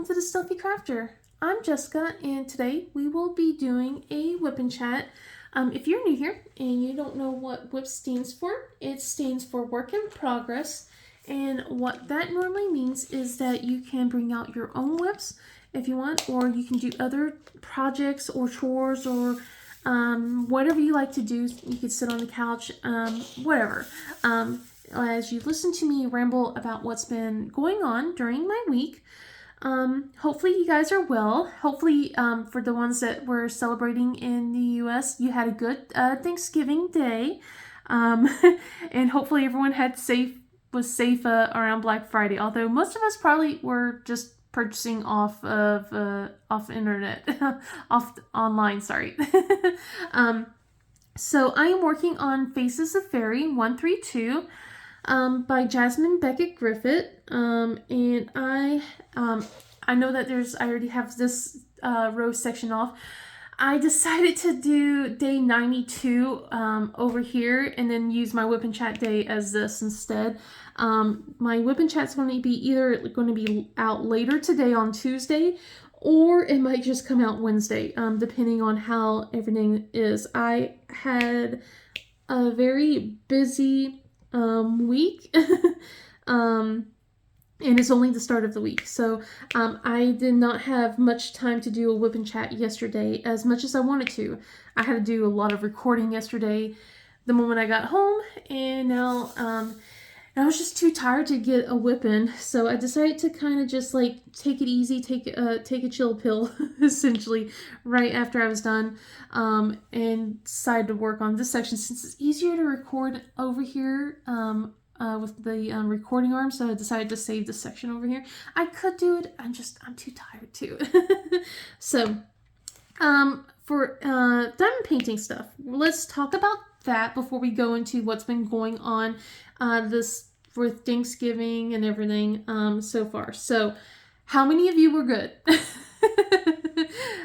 welcome to the Stealthy Crafter. I'm Jessica, and today we will be doing a Wip Chat. If you're new here and you don't know what WIP stands for, it stands for Work in Progress. And what that normally means is that you can bring out your own WIPs if you want, or you can do other projects or chores or whatever you like to do. You could sit on the couch, whatever. As you listen to me ramble about what's been going on during my week. Hopefully you guys are well. Hopefully for the ones that were celebrating in the US, you had a good Thanksgiving day. And hopefully everyone was safe around Black Friday. Although most of us probably were just purchasing off internet, online, sorry. So I am working on Faces of Faery 132. By Jasmine Beckett Griffith, and I know that I already have this row section off. I decided to do day 92 over here and then use my Wip Chat day as this instead. My Wip Chat's going to be out later today on Tuesday, or it might just come out Wednesday, depending on how everything is. I had a very busy week and it's only the start of the week, so I did not have much time to do a Wip Chat yesterday as much as I wanted to. I had to do a lot of recording yesterday the moment I got home, and now I was just too tired to get a whip in, so I decided to kind of just like take it easy, take a chill pill essentially right after I was done, and decided to work on this section since it's easier to record over here with the recording arm. So I decided to save this section over here. I could do it, I'm too tired to. So for diamond painting stuff, let's talk about that before we go into what's been going on this for Thanksgiving and everything so far. So how many of you were good?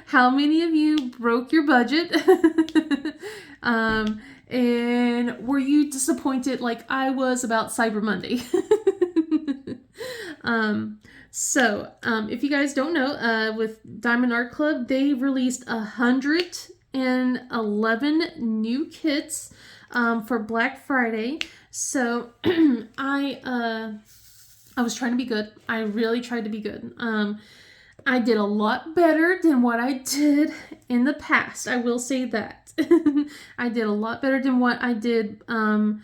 How many of you broke your budget? And were you disappointed like I was about Cyber Monday? So if you guys don't know, with Diamond Art Club, they released 111 new kits for Black Friday. So I was trying to be good. I really tried to be good. I did a lot better than what I did in the past. I will say that. I did a lot better than what I did in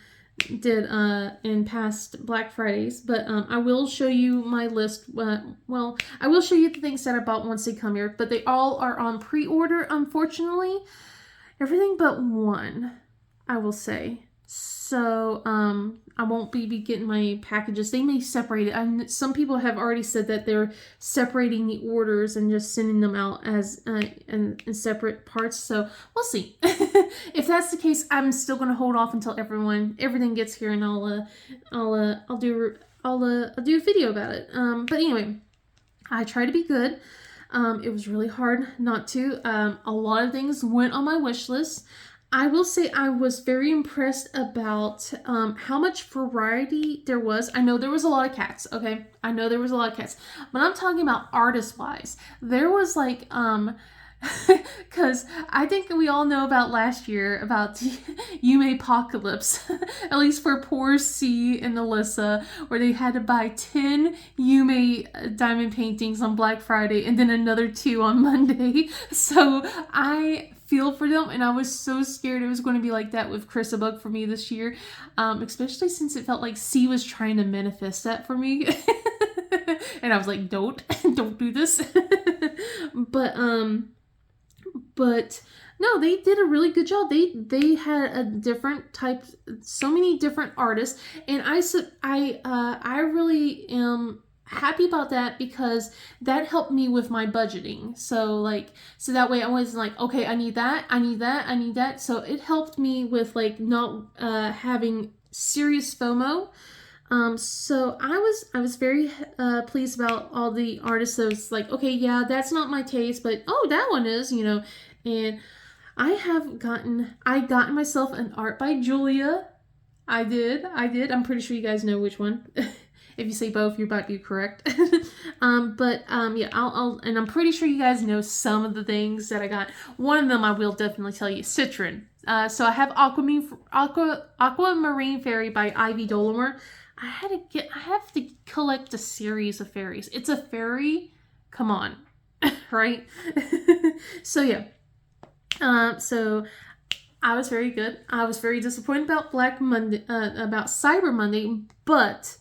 past Black Fridays, but I will show you my list. Well, I will show you the things that I bought once they come here, but they all are on pre-order, unfortunately. Everything but one, I will say. So I won't be getting my packages. They may separate it. Some people have already said that they're separating the orders and just sending them out as in separate parts. So we'll see. If that's the case, I'm still gonna hold off until everything gets here, and I'll do a video about it. But anyway, I try to be good. It was really hard not to. A lot of things went on my wish list. I will say I was very impressed about how much variety there was. I know there was a lot of cats, okay? I know there was a lot of cats. But I'm talking about artist-wise. There was like, because I think we all know about last year, about Yume Apocalypse, at least for poor C and Alyssa, where they had to buy 10 Yume diamond paintings on Black Friday and then another 2 on Monday. So I feel for them, and I was so scared it was going to be like that with Chrisabug for me this year, especially since it felt like C was trying to manifest that for me. And I was like, don't do this. But no, they did a really good job. They had a different type, so many different artists, and I really am happy about that because that helped me with my budgeting. So that way I wasn't like, okay, I need that. So it helped me with like not having serious FOMO. So I was very pleased about all the artists that was like, okay, yeah, that's not my taste, but oh, that one is, and I got myself an art by Julia. I did. I'm pretty sure you guys know which one. If you say both, you might be correct. Yeah, and I'm pretty sure you guys know some of the things that I got. One of them I will definitely tell you, Citron. So I have Aquamarine Fairy by Ivy Dolomer. I have to collect a series of fairies. It's a fairy. Come on. Right? So yeah. So I was very good. I was very disappointed about Black Monday, about Cyber Monday, but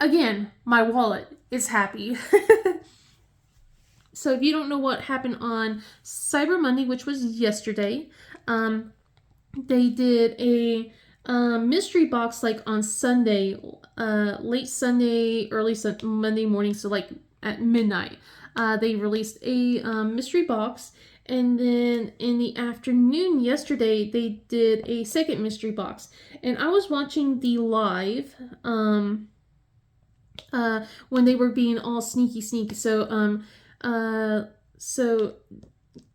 again, my wallet is happy. So if you don't know what happened on Cyber Monday, which was yesterday, they did a mystery box like on Sunday, late Sunday, early Monday morning, so like at midnight. They released a mystery box, and then in the afternoon yesterday, they did a second mystery box. And I was watching the live when they were being all sneaky. So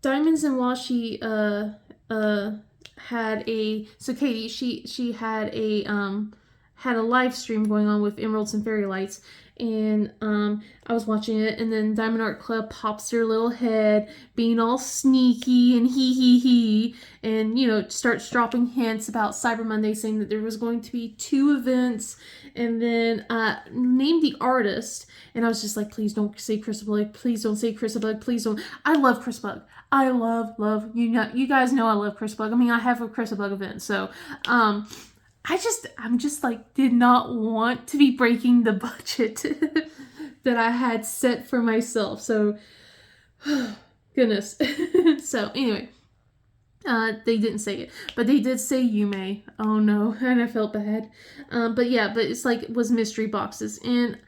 Diamonds and Washi Katie, she had a live stream going on with Emeralds and Fairy Lights, and I was watching it, and then Diamond Art Club pops their little head, being all sneaky and he, and starts dropping hints about Cyber Monday, saying that there was going to be 2 events, and then named the artist, and I was just like, please don't say Chris Bug, please don't say Chris Bug, please don't. I love Chris Bug. I love you guys know I love Chris Bug. I mean, I have a Chris Bug event, so I'm just like, did not want to be breaking the budget that I had set for myself. So, goodness. So, anyway, they didn't say it, but they did say Yume. Oh no, and I felt bad. But it's like, it was mystery boxes, and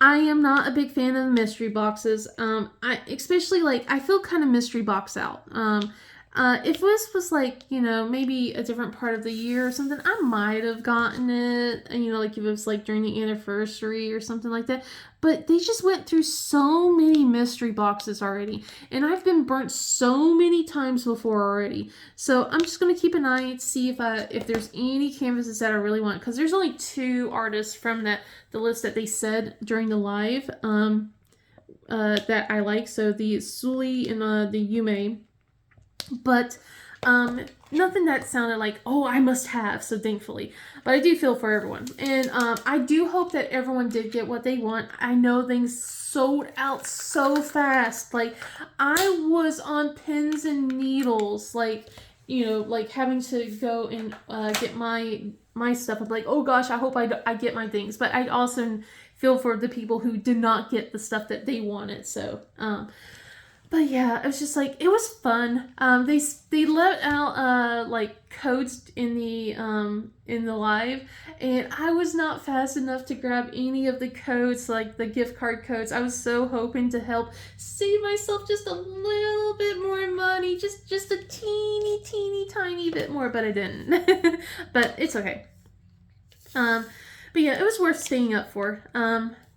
I am not a big fan of mystery boxes. I feel kind of mystery box out. If this was like, maybe a different part of the year or something, I might have gotten it, like if it was like during the anniversary or something like that. But they just went through so many mystery boxes already, and I've been burnt so many times before already. So I'm just gonna keep an eye to see if there's any canvases that I really want, because there's only 2 artists from the list that they said during the live that I like. So the Suli and the Yume. But nothing that sounded like, oh, I must have, so thankfully. But I do feel for everyone. And I do hope that everyone did get what they want. I know things sold out so fast. Like, I was on pins and needles, like, like having to go and get my stuff. I'm like, oh gosh, I hope I get my things. But I also feel for the people who did not get the stuff that they wanted. So, but yeah, it was just like, it was fun. They let out like codes in the live, and I was not fast enough to grab any of the codes, like the gift card codes. I was so hoping to help save myself just a little bit more money, just a teeny tiny bit more, but I didn't. But it's okay. But yeah, it was worth staying up for.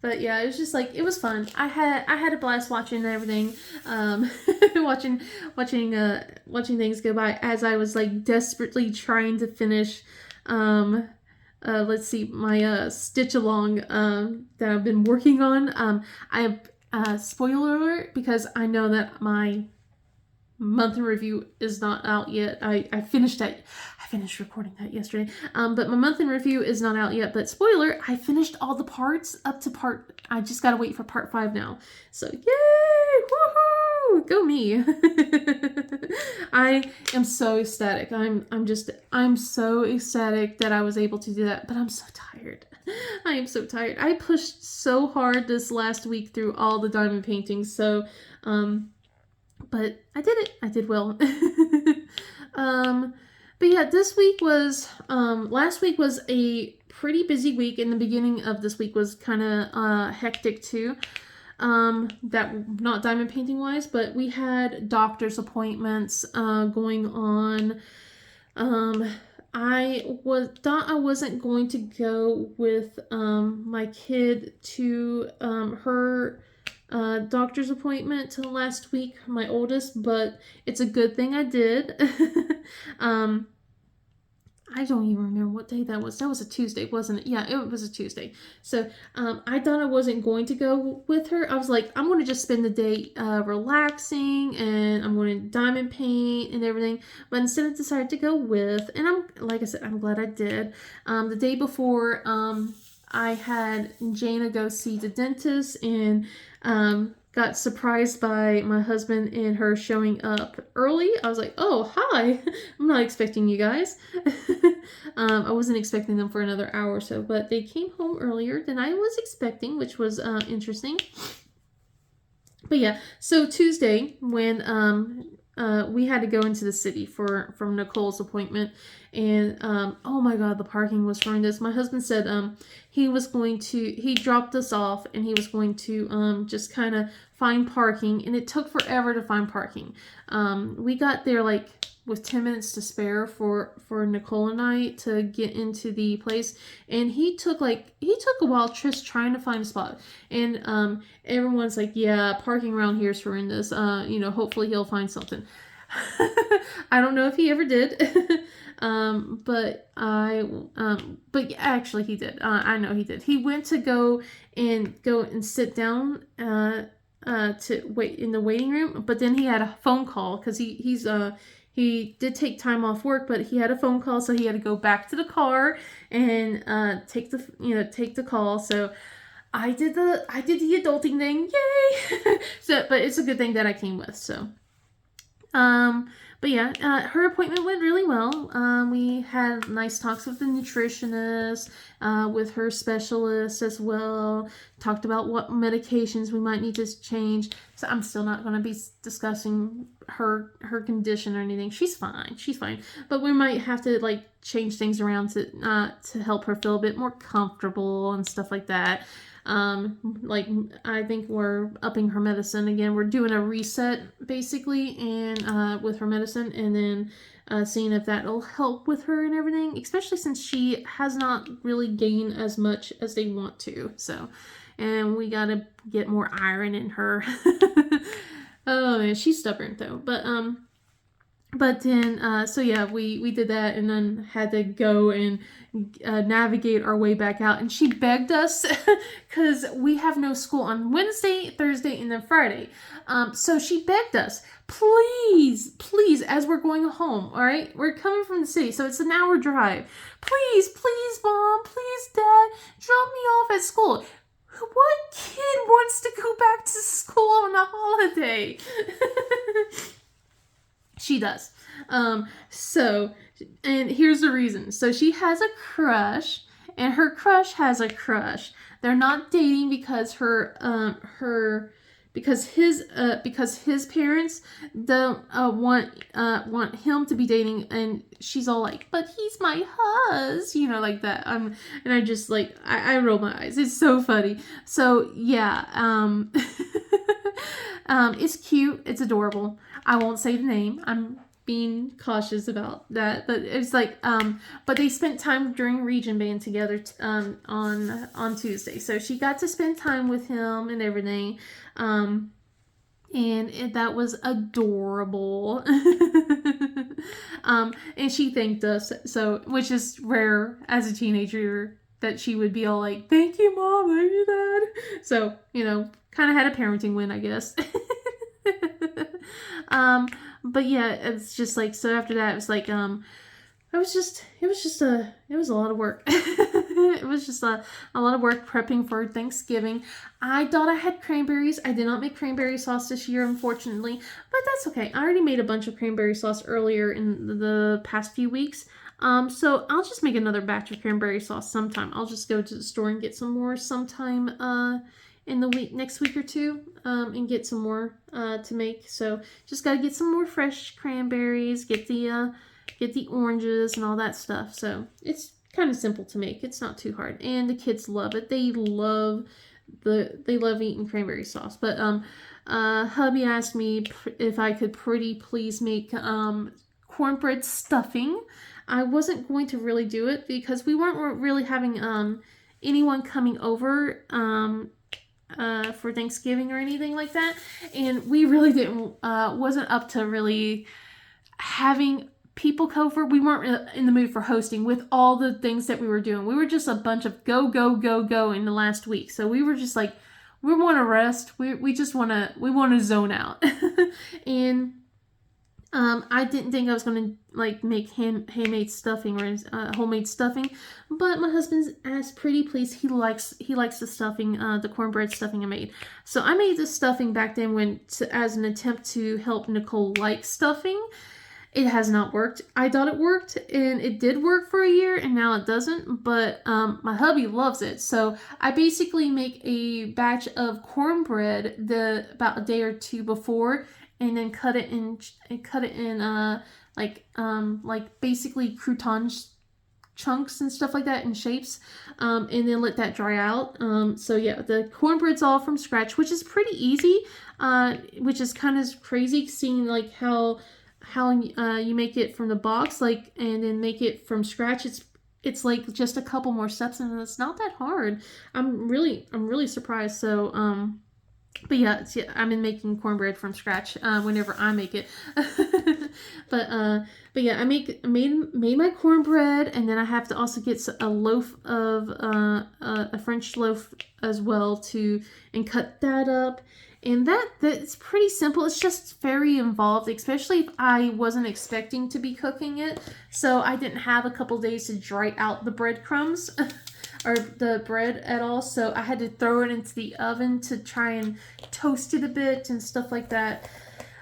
But yeah, it was just like, it was fun. I had a blast watching everything, watching things go by as I was like desperately trying to finish, let's see, my stitch along that I've been working on. I have spoiler alert, because I know that my month in review is not out yet. I finished that. I finished recording that yesterday. But my month in review is not out yet. But spoiler, I finished all the parts up to part. I just gotta wait for part 5 now. So yay! Woohoo! Go me! I am so ecstatic. I'm so ecstatic that I was able to do that. But I'm so tired. I am so tired. I pushed so hard this last week through all the diamond paintings. So but I did it. I did well. But yeah, this week was, last week was a pretty busy week, and the beginning of this week was kind of hectic too. That, not diamond painting wise, but we had doctor's appointments going on. I thought I wasn't going to go with my kid to her doctor's appointment last week, my oldest, but it's a good thing I did. I don't even remember what day that was. That was a Tuesday, wasn't it? Yeah, it was a Tuesday. So I thought I wasn't going to go with her. I was like, I'm going to just spend the day relaxing, and I'm going to diamond paint and everything. But instead, I decided to go with, and like I said, I'm glad I did. The day before, I had Jana go see the dentist, and got surprised by my husband and her showing up early. I was like, oh, hi. I'm not expecting you guys. I wasn't expecting them for another hour or so, but they came home earlier than I was expecting, which was interesting. But yeah, so Tuesday, when we had to go into the city from Nicole's appointment, and oh my god, the parking was horrendous. My husband said he dropped us off, and he was going to just kind of find parking, and it took forever to find parking. We got there like with 10 minutes to spare for Nicole and I to get into the place, and he took a while just trying to find a spot. And everyone's like, yeah, parking around here is horrendous. Hopefully he'll find something. I don't know if he ever did. But actually he did. I know he did. He went to go and sit down to wait in the waiting room, but then he had a phone call because he did take time off work, but he had a phone call, so he had to go back to the car and take the call. So I did the adulting thing, yay! But it's a good thing that I came with. So, but yeah, her appointment went really well. We had nice talks with the nutritionist, with her specialist as well. Talked about what medications we might need to change. So I'm still not going to be discussing her condition or anything. She's fine. But we might have to change things around to help her feel a bit more comfortable and stuff like that. I think we're upping her medicine again. We're doing a reset basically, and with her medicine, and then seeing if that'll help with her and everything, especially since she has not really gained as much as they want to. So, and we gotta get more iron in her. Oh man, she's stubborn though. But then, so yeah, we did that, and then had to go and navigate our way back out. And she begged us because we have no school on Wednesday, Thursday, and then Friday. So she begged us, please, as we're going home, all right? We're coming from the city, so it's an hour drive. Please, Mom, please, Dad, drop me off at school. What kid wants to go back to school on a holiday? She does. So, and here's the reason. So she has a crush, and her crush has a crush. They're not dating because because his parents don't want him to be dating, and she's all like, but he's my hus, like that. And I just I roll my eyes. It's so funny. So yeah, it's cute. It's adorable. I won't say the name. I'm being cautious about that, but it's but they spent time during Region Band together on Tuesday, so she got to spend time with him and everything, and that was adorable. And she thanked us, so which is rare as a teenager that she would be all like, "Thank you, Mom, thank you, Dad." So kind of had a parenting win, I guess. But yeah, it's just so after that, it was it was a lot of work. It was just a lot of work prepping for Thanksgiving. I thought I had cranberries. I did not make cranberry sauce this year, unfortunately, but that's okay. I already made a bunch of cranberry sauce earlier in the past few weeks. So I'll just make another batch of cranberry sauce sometime. I'll just go to the store and get some more sometime, in the next week or two, and get some more to make. So just gotta get some more fresh cranberries, get the oranges and all that stuff. So it's kind of simple to make. It's not too hard, and the kids love it. They love eating cranberry sauce. But hubby asked me if I could pretty please make cornbread stuffing. I wasn't going to really do it because we weren't really having anyone coming over for Thanksgiving or anything like that, and we really wasn't up to really having people cover. We weren't in the mood for hosting with all the things that we were doing. We were just a bunch of go, go, go, go in the last week. So we were just like, we want to rest. We just want to zone out. And I didn't think I was going to like make handmade stuffing or homemade stuffing, but my husband's asked pretty please. He likes the stuffing, the cornbread stuffing I made. So I made this stuffing back then as an attempt to help Nicole like stuffing. It has not worked. I thought it worked, and it did work for a year, and now it doesn't, but my hubby loves it. So I basically make a batch of cornbread about a day or two before, and then cut it in like basically croutons chunks and stuff like that in shapes, and then let that dry out. So yeah, the cornbread's all from scratch, which is pretty easy, which is kind of crazy seeing like how you make it from the box, like, and then make it from scratch. It's like just a couple more steps, and it's not that hard. I'm really surprised. So but yeah, I've been making cornbread from scratch whenever I make it. But yeah, I made my cornbread, and then I have to also get a loaf of a French loaf as well and cut that up. And that's pretty simple. It's just very involved, especially if I wasn't expecting to be cooking it. So I didn't have a couple days to dry out the breadcrumbs or the bread at all. So I had to throw it into the oven to try and toast it a bit and stuff like that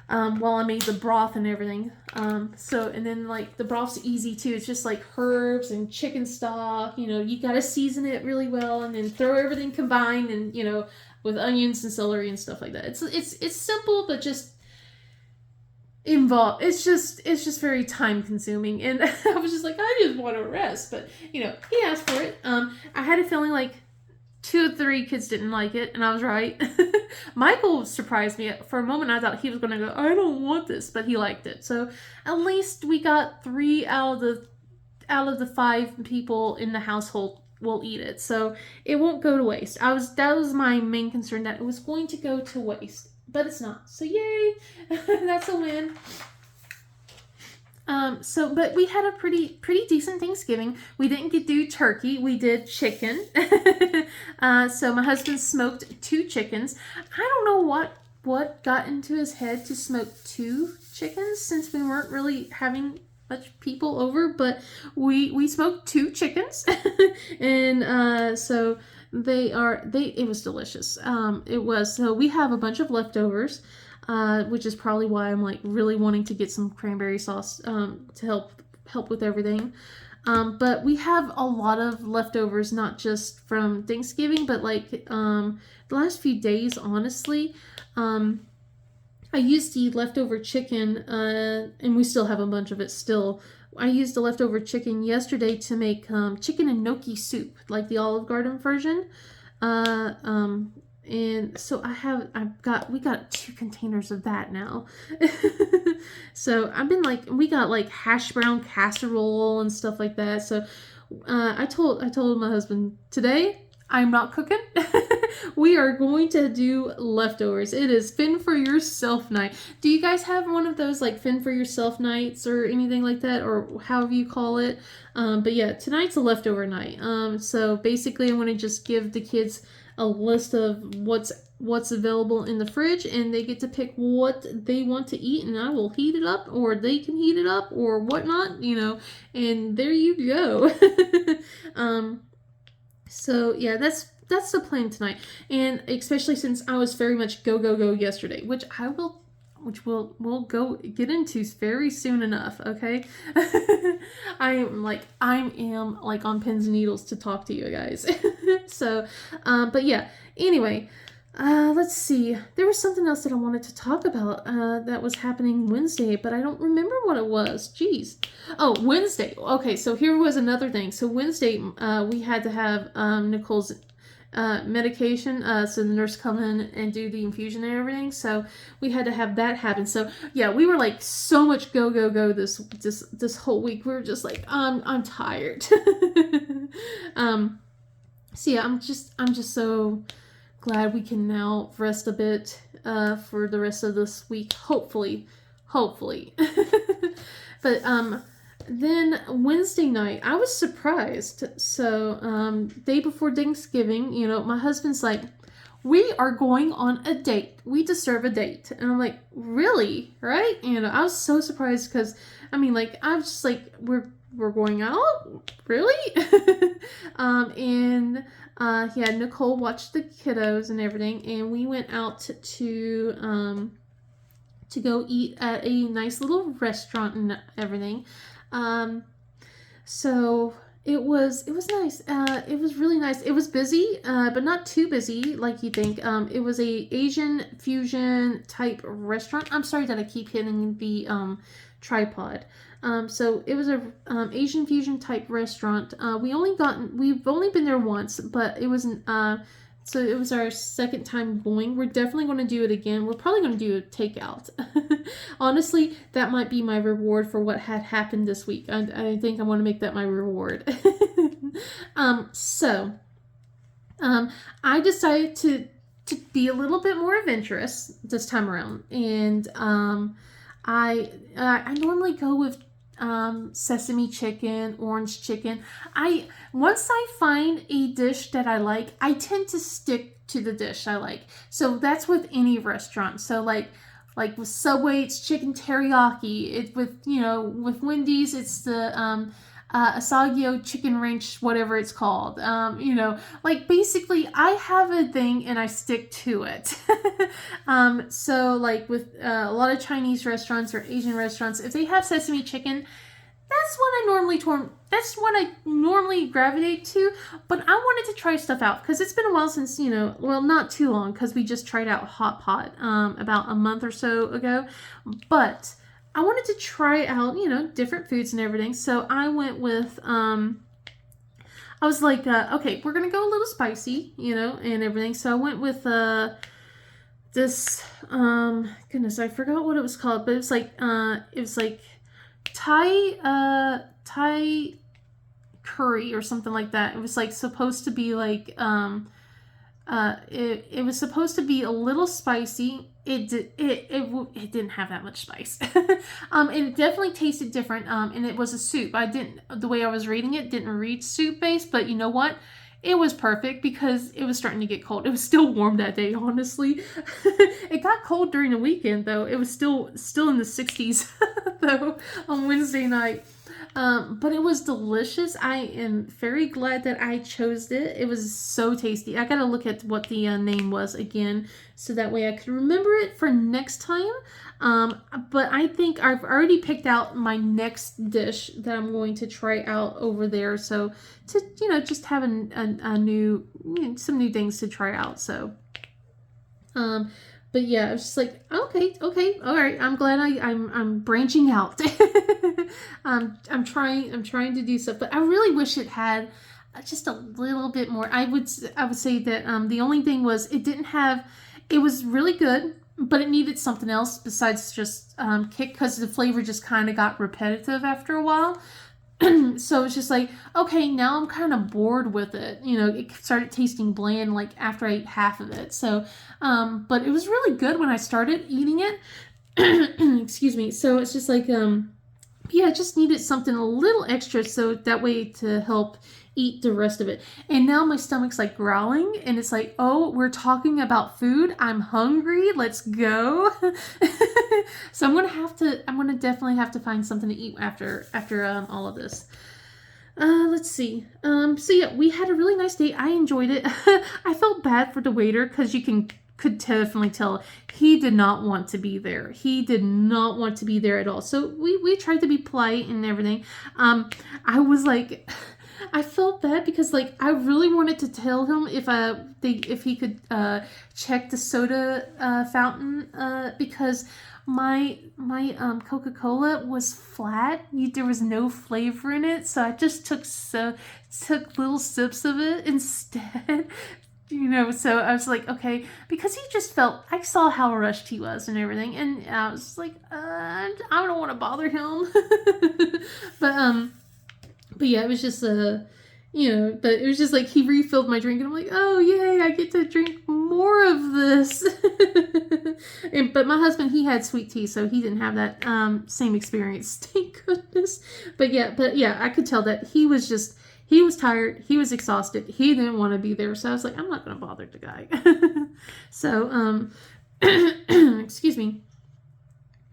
while I made the broth and everything. And then like the broth's easy too. It's just like herbs and chicken stock. You know, you got to season it really well and then throw everything combined and, you know, with onions and celery and stuff like that. It's simple, but just involved. It's just very time consuming, and I was just like, I just want to rest. But you know, he asked for it. I had a feeling like 2 or 3 kids didn't like it, and I was right. Michael surprised me. For a moment, I thought he was gonna go, I don't want this, but he liked it. So at least we got 3 out of the 5 people in the household will eat it, so it won't go to waste. That was my main concern, that it was going to go to waste, but it's not. So yay, that's a win. But we had a pretty decent Thanksgiving. We didn't do turkey. We did chicken. So my husband smoked 2 chickens. I don't know what got into his head to smoke 2 chickens since we weren't really having much people over, but we smoked 2 chickens. And so it was delicious. So we have a bunch of leftovers, which is probably why I'm like really wanting to get some cranberry sauce to help with everything. But we have a lot of leftovers, not just from Thanksgiving, but like the last few days, honestly. I used the leftover chicken, and we still have a bunch of it still. I used the leftover chicken yesterday to make chicken and gnocchi soup, like the Olive Garden version. And so we got 2 containers of that now. So we got like hash brown casserole and stuff like that. So I told my husband, today I'm not cooking. We are going to do leftovers. It is fend for yourself night. Do you guys have one of those like fend for yourself nights or anything like that, or however you call it? But yeah, tonight's a leftover night. So basically I want to just give the kids a list of what's available in the fridge, and they get to pick what they want to eat, and I will heat it up, or they can heat it up or whatnot, you know, and there you go. So yeah, that's the plan tonight, and especially since I was very much go yesterday, which we'll go get into very soon enough. Okay. I am like on pins and needles to talk to you guys. So but yeah, anyway, let's see, there was something else that I wanted to talk about that was happening Wednesday, but I don't remember what it was. Jeez. Oh, Wednesday. Okay, so here was another thing. So Wednesday we had to have Nicole's medication, so the nurse come in and do the infusion and everything, so we had to have that happen. So yeah, we were like so much go this whole week. We were just like, I'm tired. So yeah, I'm just so glad we can now rest a But then Wednesday night, I was surprised. So day before Thanksgiving, you know, my husband's like, we are going on a date. We deserve a date. And I'm like, really? Right? You know, I was so surprised because, I mean, like, I was just like, we're going out? Really? And yeah, Nicole watched the kiddos and everything, and we went out to go eat at a nice little restaurant and everything. So it was nice. It was really nice. It was busy, but not too busy like you think. It was a Asian fusion type restaurant. I'm sorry that I keep hitting the tripod. So it was a Asian fusion type restaurant. We've only been there once, but it wasn't. So it was our second time going. We're definitely going to do it again. We're probably going to do a takeout. Honestly, that might be my reward for what had happened this week. I think I want to make that my reward. I decided to be a little bit more adventurous this time around, and I normally go with sesame chicken, orange chicken. Once I find a dish that I like, I tend to stick to the dish I like. So that's with any restaurant. So like with Subway, it's chicken teriyaki. With Wendy's, it's the Asagio chicken ranch, whatever it's called. Basically I have a thing and I stick to it. So like with a lot of Chinese restaurants or Asian restaurants, if they have sesame chicken, that's what I normally gravitate to. But I wanted to try stuff out because it's been a while since, not too long, because we just tried out Hot Pot about a month or so ago. But I wanted to try out, different foods and everything. So I went with, I was like, okay, we're going to go a little spicy, and everything. So I went with this, goodness, I forgot what it was called, but it was like Thai curry or something like that. It was like supposed to be like, it was supposed to be a little spicy. It didn't have that much spice. It definitely tasted different. And it was a soup. The way I was reading it didn't read soup based, but you know what? It was perfect because it was starting to get cold. It was still warm that day, honestly. It got cold during the weekend though. It was still in the 60s though on Wednesday night. But it was delicious. I am very glad that I chose it. It was so tasty. I gotta look at what the name was again, so that way I could remember it for next time. But I think I've already picked out my next dish that I'm going to try out over there. So to, just have a new, some new things to try out. So, but yeah, I was just like, okay, all right. I'm glad I'm branching out. I'm trying to do stuff, but I really wish it had just a little bit more. I would say that the only thing was it was really good, but it needed something else besides just kick, because the flavor just kind of got repetitive after a while. So it's just like, okay, now I'm kind of bored with it. It started tasting bland like after I ate half of it. So, but it was really good when I started eating it. Excuse me. So it's just like, yeah, I just needed something a little extra so that way to help eat the rest of it. And now my stomach's like growling and it's like, oh, we're talking about food. I'm hungry. Let's go. So I'm gonna definitely have to find something to eat after all of this. Let's see. So yeah, we had a really nice day. I enjoyed it. I felt bad for the waiter because could definitely tell he did not want to be there. He did not want to be there at all. So we tried to be polite and everything. I was like, I felt bad because like I really wanted to tell him if he could check the soda fountain because my Coca-Cola was flat. There was no flavor in it, so I just took little sips of it instead. So I was like, okay, because I saw how rushed he was and everything, and I was like, I don't want to bother him. But yeah, it was just but it was just like he refilled my drink and I'm like, oh yay, I get to drink more of this. But my husband, he had sweet tea, so he didn't have that same experience. Thank goodness. But yeah, I could tell that he was tired, he was exhausted, he didn't want to be there. So I was like, I'm not gonna bother the guy. So excuse me.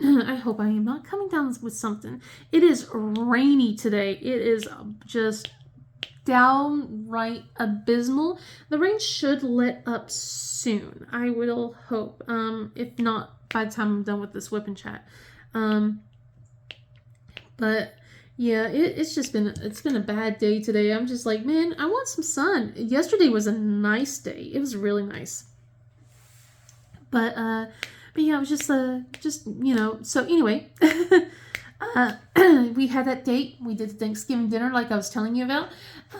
I hope I am not coming down with something. It is rainy today. It is just downright abysmal. The rain should let up soon. I will hope. If not, by the time I'm done with this Wip Chat. But yeah, it's been a bad day today. I'm just like, man, I want some sun. Yesterday was a nice day. It was really nice. But yeah, it was just so anyway, we had that date. We did the Thanksgiving dinner like I was telling you about.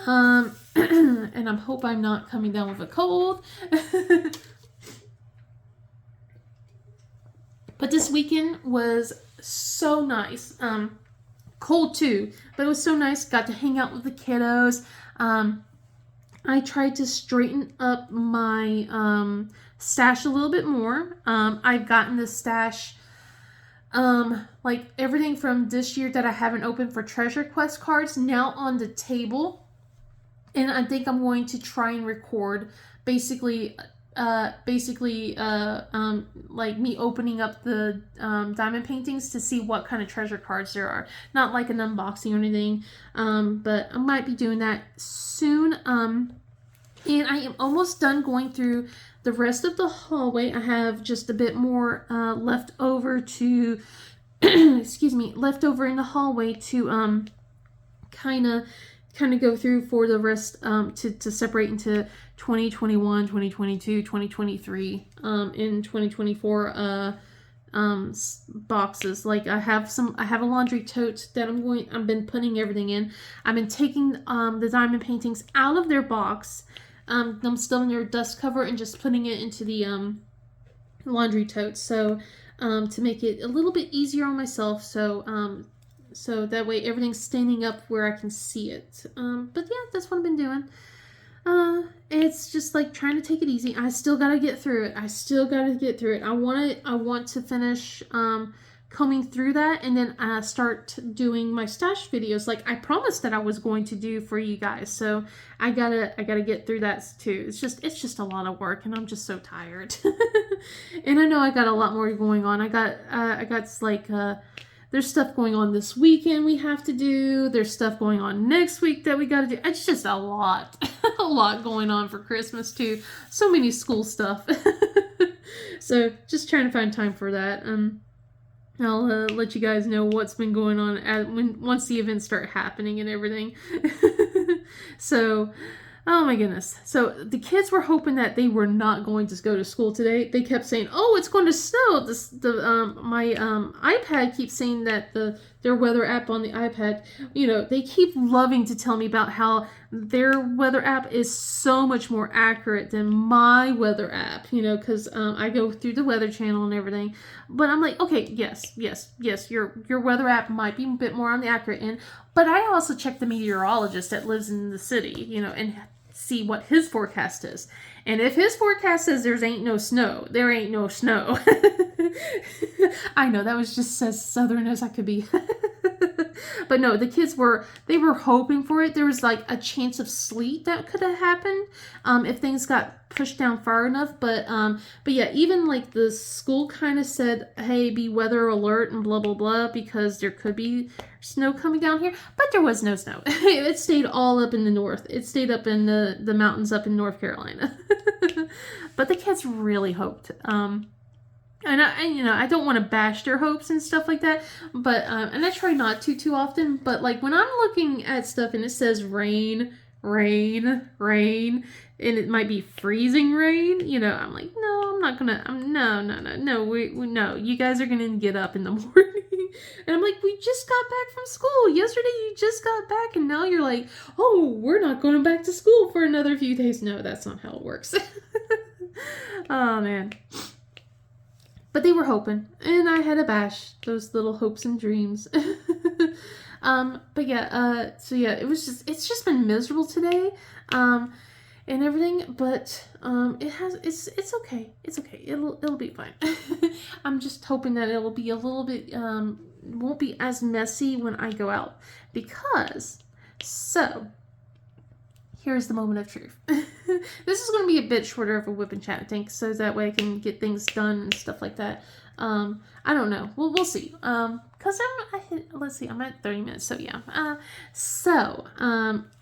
And I hope I'm not coming down with a cold. But this weekend was so nice. Cold too, but it was so nice. Got to hang out with the kiddos. I tried to straighten up my stash a little bit more. I've gotten the stash, like everything from this year that I haven't opened for Treasure Quest cards now on the table. And I think I'm going to try and record basically like me opening up the diamond paintings to see what kind of treasure cards there are. Not like an unboxing or anything, but I might be doing that soon. And I am almost done going through the rest of the hallway. I have just a bit more left over to left over in the hallway to kind of go through for the rest, to separate into 2021, 2022, 2023, in 2024 boxes. Like I have a laundry tote that I've been putting everything in. I've been taking the diamond paintings out of their box. I'm still in their dust cover and just putting it into the laundry tote. So to make it a little bit easier on myself. So that way everything's standing up where I can see it. But yeah, that's what I've been doing. It's just like trying to take it easy. I still gotta get through it. I want to finish combing through that and then start doing my stash videos like I promised that I was going to do for you guys. So I gotta get through that too. It's just a lot of work and I'm just so tired. And I know I got a lot more going on. I got like there's stuff going on this weekend we have to do. There's stuff going on next week that we got to do. It's just a lot. A lot going on for Christmas too. So many school stuff. So just trying to find time for that. I'll let you guys know what's been going on once the events start happening and everything. So, oh my goodness. So the kids were hoping that they were not going to go to school today. They kept saying, "Oh, it's going to snow." My iPad keeps saying that their weather app on the iPad, they keep loving to tell me about how their weather app is so much more accurate than my weather app, because I go through the Weather Channel and everything. But I'm like, okay, yes, your weather app might be a bit more on the accurate end, but I also check the meteorologist that lives in the city, and see what his forecast is. And if his forecast says there ain't no snow, there ain't no snow. I know, that was just as southern as I could be. But no, the kids were hoping for it. There was like a chance of sleet that could have happened if things got pushed down far enough. But yeah, even like the school kind of said, hey, be weather alert and blah, blah, blah, because there could be snow coming down here. But there was no snow. It stayed all up in the north. It stayed up in the mountains up in North Carolina. But the kids really hoped. And I don't want to bash their hopes and stuff like that, but, and I try not to too often, but like when I'm looking at stuff and it says rain, and it might be freezing rain, I'm like, no, I'm not gonna, no, you guys are gonna get up in the morning. And I'm like, we just got back from school. Yesterday you just got back and now you're like, oh, we're not going back to school for another few days. No, that's not how it works. Oh, man. But they were hoping, and I had to bash those little hopes and dreams. But yeah, so yeah, it's just been miserable today. And everything, but it's okay. It's okay. It'll be fine. I'm just hoping that it will be a little bit won't be as messy when I go out, because here's the moment of truth. This is going to be a bit shorter of a whip and chat, I think, so that way I can get things done and stuff like that. I don't know. We'll see. Cause let's see, I'm at 30 minutes. So yeah.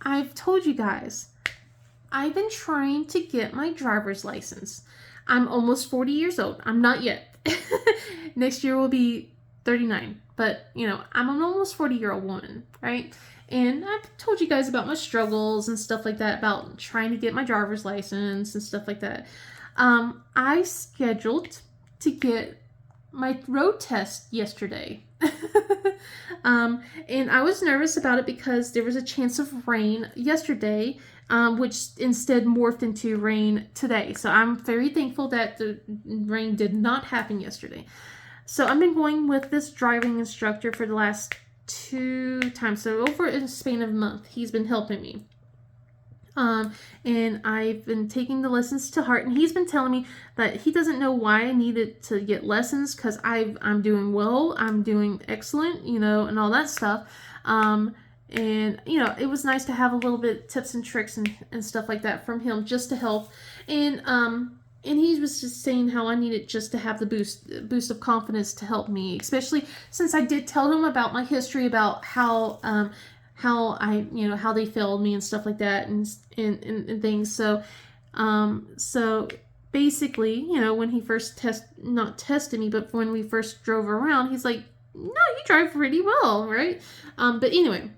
I've told you guys, I've been trying to get my driver's license. I'm almost 40 years old. I'm not yet. Next year will be 39. But, you know, I'm an almost 40-year-old woman, right? And I've told you guys about my struggles and stuff like that, about trying to get my driver's license and stuff like that. I scheduled to get my road test yesterday. And I was nervous about it because there was a chance of rain yesterday, which instead morphed into rain today. So I'm very thankful that the rain did not happen yesterday. So I've been going with this driving instructor for the last 2 times. So over in a span of a month, he's been helping me. And I've been taking the lessons to heart, and he's been telling me that he doesn't know why I needed to get lessons, because I'm doing well, I'm doing excellent, you know, and all that stuff. And, you know, it was nice to have a little bit tips and tricks and stuff like that from him just to help. And he was just saying how I needed just to have the boost of confidence to help me, especially since I did tell him about my history, about how I, you know, how they failed me and stuff like that, and things. So basically, you know, when he first not tested me, but when we first drove around, he's like, no, you drive pretty well, right? But anyway,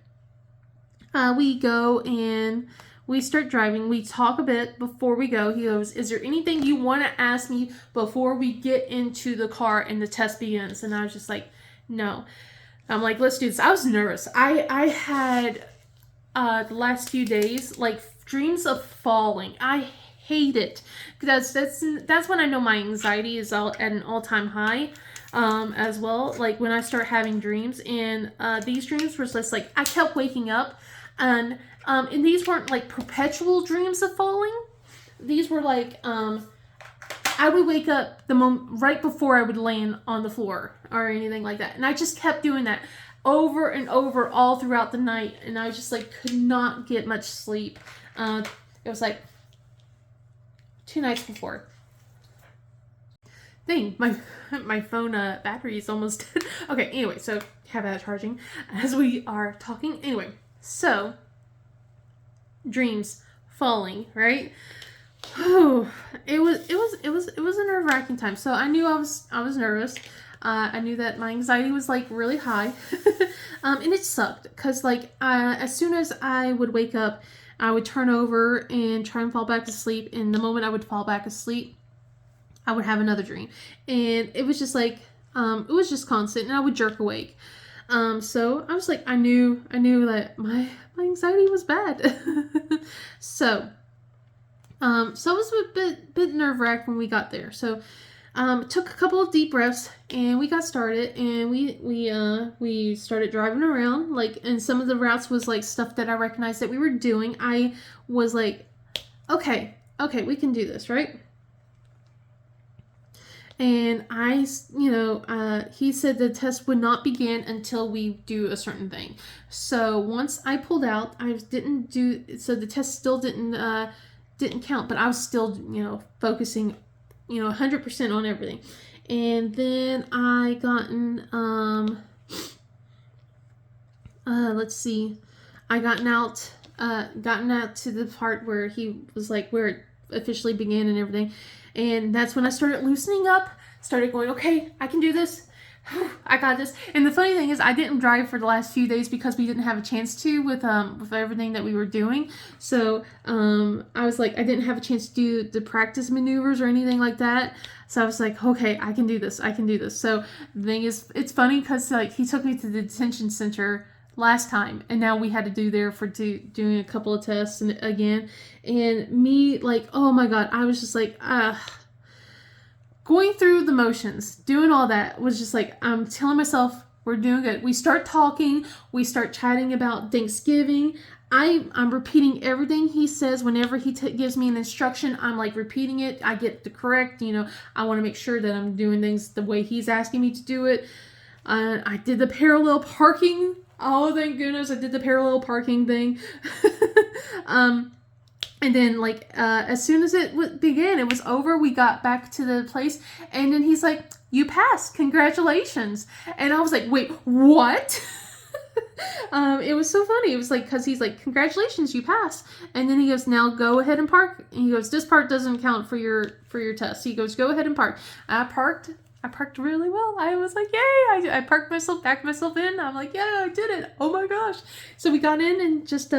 we go and we start driving. We talk a bit before we go. He goes, is there anything you want to ask me before we get into the car and the test begins? And I was just like, no. I'm like, let's do this. I was nervous. I had the last few days like dreams of falling. I hate it. That's when I know my anxiety is at an all-time high as well. Like when I start having dreams, and these dreams were just like I kept waking up, and these weren't like perpetual dreams of falling. These were like I would wake up the moment right before I would land on the floor or anything like that. And I just kept doing that over and over all throughout the night. And I just like could not get much sleep. It was like 2 nights before. Dang, my phone battery is almost dead. Okay, anyway, so have that charging as we are talking. Anyway, so dreams, falling, right? Oh, it was a nerve-wracking time. So I knew I was nervous. I knew that my anxiety was like really high, and it sucked because like as soon as I would wake up, I would turn over and try and fall back to sleep. And the moment I would fall back asleep, I would have another dream, and it was just like it was just constant, and I would jerk awake. So I was like, I knew that my anxiety was bad. So it was a bit nerve-wracking when we got there. So took a couple of deep breaths, and we got started, and we started driving around. Like, and some of the routes was like stuff that I recognized that we were doing. I was like, okay, we can do this, right? And I, he said the test would not begin until we do a certain thing. So once I pulled out, so the test still didn't count, but I was still, focusing, 100% on everything. And then I gotten, I gotten out to the part where he was like, where it officially began and everything. And that's when I started loosening up, started going, okay, I can do this. I got this. And the funny thing is, I didn't drive for the last few days because we didn't have a chance to with everything that we were doing. So I was like, I didn't have a chance to do the practice maneuvers or anything like that. So I was like, okay, I can do this. So the thing is, it's funny because like he took me to the detention center last time, and now we had to do there for doing a couple of tests and again. And me, like, oh my god, I was just like, going through the motions, doing all that was just like, I'm telling myself, We're doing good. We start talking. We start chatting about Thanksgiving. I'm repeating everything he says whenever he gives me an instruction. I'm like repeating it. I get the correct, I want to make sure that I'm doing things the way he's asking me to do it. I did the parallel parking. Oh, thank goodness I did the parallel parking thing. And then, as soon as it began, it was over. We got back to the place, and then he's like, "You passed, congratulations!" And I was like, "Wait, what?" It was so funny. It was like, because he's like, "Congratulations, you passed," and then he goes, "Now go ahead and park." And he goes, "This part doesn't count for your test." He goes, "Go ahead and park." I parked really well. I was like, yay! I parked backed myself in. I'm like, yeah, I did it. Oh my gosh. So we got in and just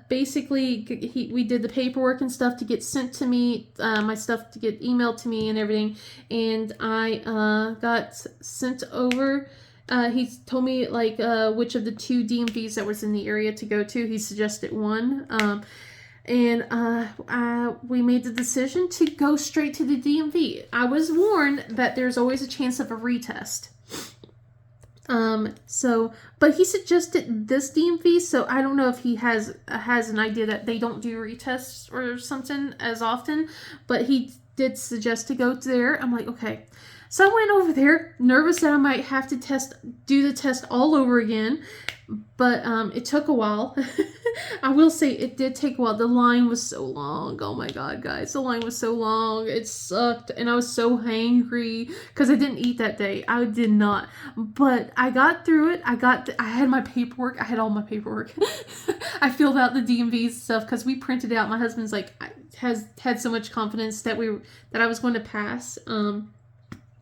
basically we did the paperwork and stuff to get sent to me, my stuff to get emailed to me and everything. And I got sent over. He told me which of the 2 DMVs that was in the area to go to. He suggested one. And we made the decision to go straight to the DMV. I was warned that there's always a chance of a retest. But he suggested this DMV, so I don't know if he has an idea that they don't do retests or something as often, but he did suggest to go there. I'm like, okay. So I went over there, nervous that I might have to do the test all over again, but it took a while. I will say it did take a while. The line was so long. Oh my god, guys. The line was so long. It sucked. And I was so hangry because I didn't eat that day. I did not. But I got through it. I had my paperwork. I had all my paperwork. I filled out the DMV stuff because we printed out. My husband's had so much confidence that I was going to pass.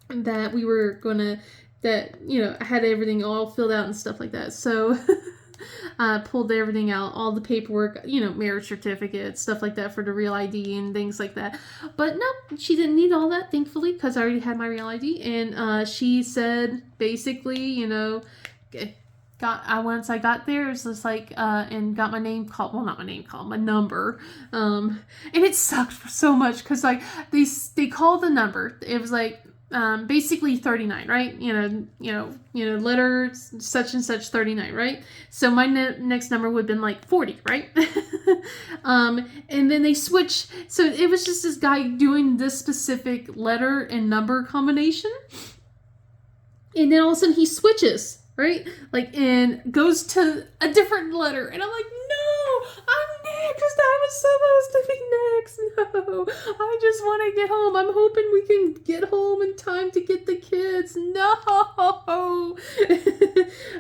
That we were going to, I had everything all filled out and stuff like that. So I pulled everything out, all the paperwork, marriage certificate, stuff like that for the real ID and things like that. But no, she didn't need all that, thankfully, because I already had my real ID. And she said, basically, once I got there, it was just and got my name called, well, not my name called, my number. And it sucked so much because they called the number. It was basically 39, right? Letter such and such 39, right? So my next number would have been 40, right? And then they switched. So it was just this guy doing this specific letter and number combination. And then all of a sudden he switches, right? And goes to a different letter. And I'm like, no, I'm next. I was supposed to be next. No, I just want to get home. I'm hoping we can get home in time to get the kids. No.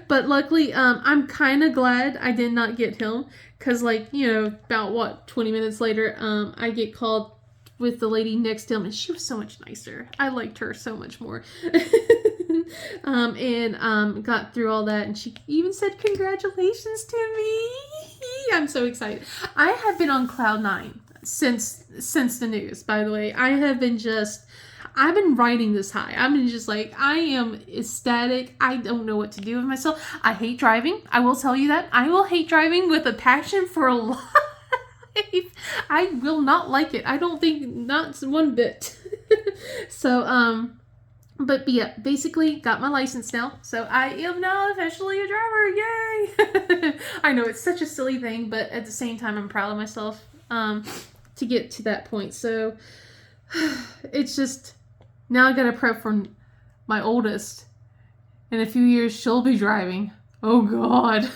But luckily, I'm kind of glad I did not get him. Because about 20 minutes later, I get called with the lady next to him. And she was so much nicer. I liked her so much more. And got through all that, and she even said congratulations to me. I'm so excited. I have been on cloud 9 since the news, by the way. I've been riding this high. I've been just I am ecstatic. I don't know what to do with myself. I hate driving. I will tell you that. I will hate driving with a passion for a life. I will not like it. I don't think, not one bit. So, but yeah, basically got my license now. So I am now officially a driver. Yay! I know it's such a silly thing, but at the same time, I'm proud of myself to get to that point. So it's just, now I got to prep for my oldest. In a few years, she'll be driving. Oh God.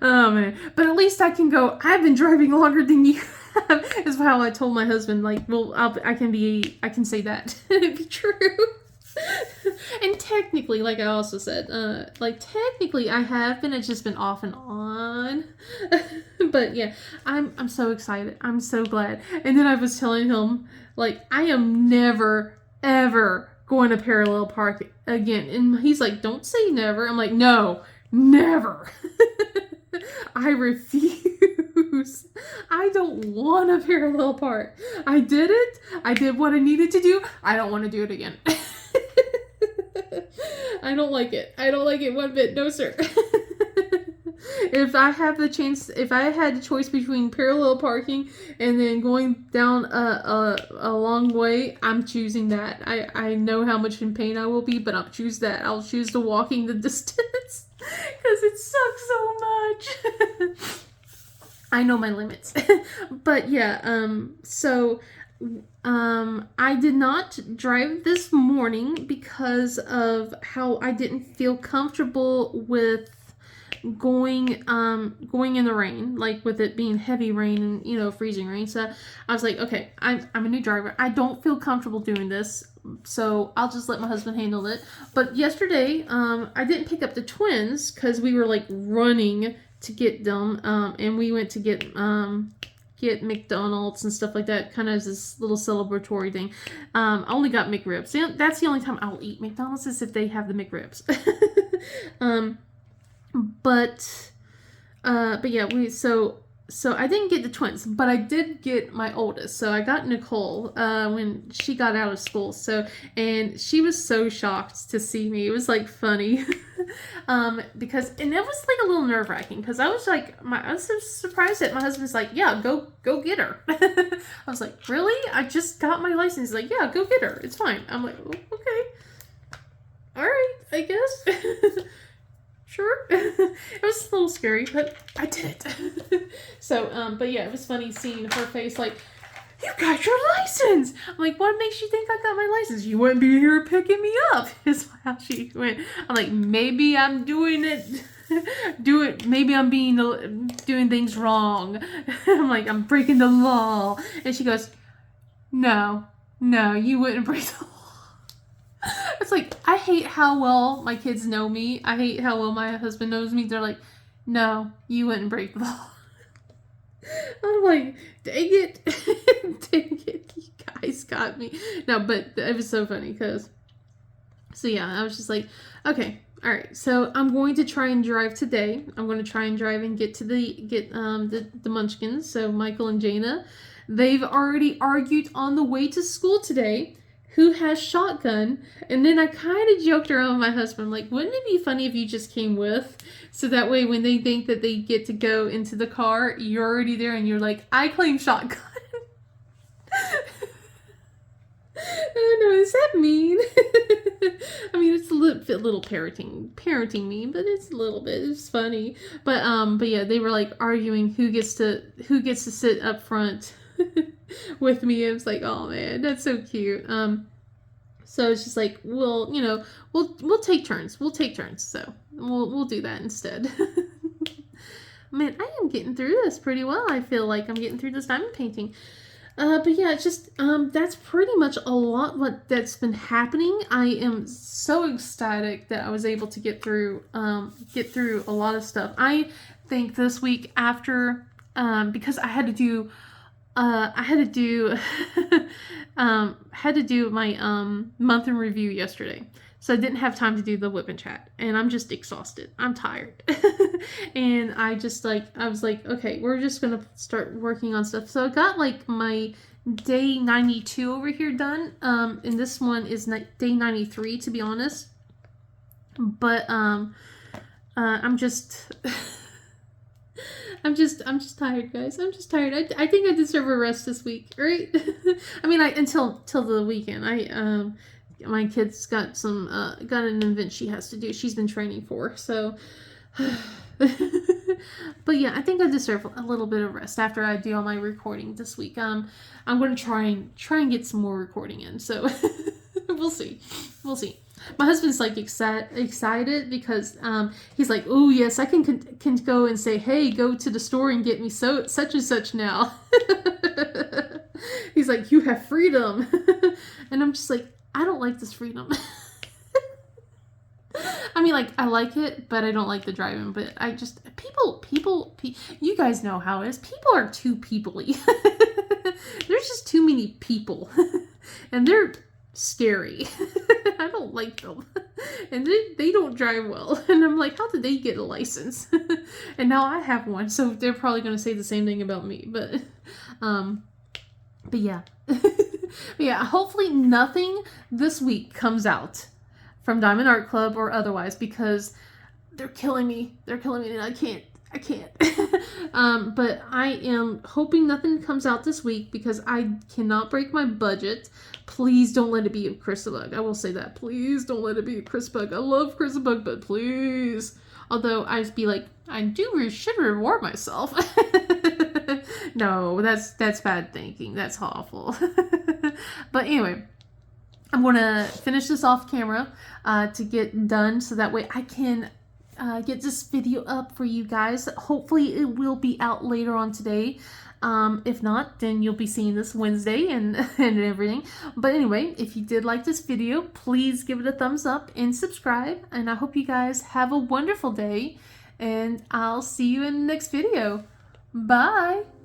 Oh man. But at least I can go, I've been driving longer than you have, is how I told my husband, I can say that. It'd be true. And technically, like I also said, technically I have been, it's just been off and on. But yeah, I'm so excited. I'm so glad. And then I was telling him, I am never, ever going to parallel park again. And he's like, don't say never. I'm like, no, never. I refuse. I don't want a parallel park. I did it. I did what I needed to do. I don't want to do it again. I don't like it. I don't like it one bit. No, sir. if I have the chance, if I had the choice between parallel parking and then going down a long way, I'm choosing that. I know how much in pain I will be, but I'll choose that. I'll choose the walking the distance because it sucks so much. I know my limits. But yeah, so I did not drive this morning because of how I didn't feel comfortable with going in the rain, like with it being heavy rain and, you know, freezing rain. So I was like, okay, I'm a new driver. I don't feel comfortable doing this, so I'll just let my husband handle it. But yesterday, I didn't pick up the twins because we were like running to get them, and we went to get McDonald's and stuff like that, kind of as this little celebratory thing. I only got McRibs. That's the only time I'll eat McDonald's is if they have the McRibs. But yeah, so I didn't get the twins, but I did get my oldest. So I got Nicole when she got out of school. And she was so shocked to see me. It was like funny. Because, and it was like a little nerve-wracking because I was so surprised that my husband's like, yeah, go get her. I was like, really? I just got my license. He's like, yeah, go get her. It's fine. I'm like, oh, okay. All right, I guess. Sure. It was a little scary, but I did it. So, but yeah, it was funny seeing her face like, you got your license. I'm like, what makes you think I got my license? You wouldn't be here picking me up, is how she went. I'm like, maybe I'm doing it. Maybe I'm doing things wrong. I'm like, I'm breaking the law. And she goes, no, you wouldn't break the law. It's like, I hate how well my kids know me. I hate how well my husband knows me. They're like, no, you wouldn't break the law. I'm like, dang it. Dang it. You guys got me. No, but it was so funny because, so yeah, I was just like, okay, all right. So I'm going to try and drive today. I'm going to try and drive and get the Munchkins. So Michael and Jaina, they've already argued on the way to school today who has shotgun. And then I kind of joked around with my husband, like, wouldn't it be funny if you just came with? So that way when they think that they get to go into the car, you're already there and you're like, I claim shotgun. Oh no, is that mean? I mean, it's a little parenting mean, but it's a little bit. It's funny. But yeah, they were like arguing who gets to sit up front with me. It was like, oh man, that's so cute. So it's just like, we'll take turns. We'll take turns. So we'll do that instead. Man, I am getting through this pretty well. I feel like I'm getting through this diamond painting. But yeah, it's just, that's pretty much a lot that's been happening. I am so ecstatic that I was able to get through a lot of stuff. I think this week after, because I had to do my month in review yesterday, so I didn't have time to do the Wip Chat, and I'm just exhausted. I'm tired, and I was like, okay, we're just gonna start working on stuff. So I got like my day 92 over here done, and this one is day 93 to be honest. But I'm just. I'm just tired, guys. I'm just tired. I think I deserve a rest this week, right? I mean, until the weekend. My kid's got an event she has to do. She's been training for, so. But yeah, I think I deserve a little bit of rest after I do all my recording this week. I'm going to try and get some more recording in. So we'll see. My husband's like excited because he's like, oh yes, I can go and say, hey, go to the store and get me such and such now. He's like, you have freedom. And I'm just like, I don't like this freedom. I mean, like, I like it, but I don't like the driving. But I just, people, you guys know how it is. People are too people-y. There's just too many people. And they're scary. I don't like them. And they don't drive well. And I'm like, how did they get a license? And now I have one. So they're probably going to say the same thing about me. But yeah. But yeah, hopefully nothing this week comes out from Diamond Art Club or otherwise, because they're killing me. And I can't. But I am hoping nothing comes out this week because I cannot break my budget. Please don't let it be a Christabug. I will say that. Please don't let it be a Christabug. I love Christabug, but please. Although I'd be like, I should reward myself. No, that's bad thinking. That's awful. But anyway, I'm gonna finish this off camera to get done so that way I can get this video up for you guys. Hopefully it will be out later on today. If not, then you'll be seeing this Wednesday and everything. But anyway, if you did like this video, please give it a thumbs up and subscribe. And I hope you guys have a wonderful day. And I'll see you in the next video. Bye!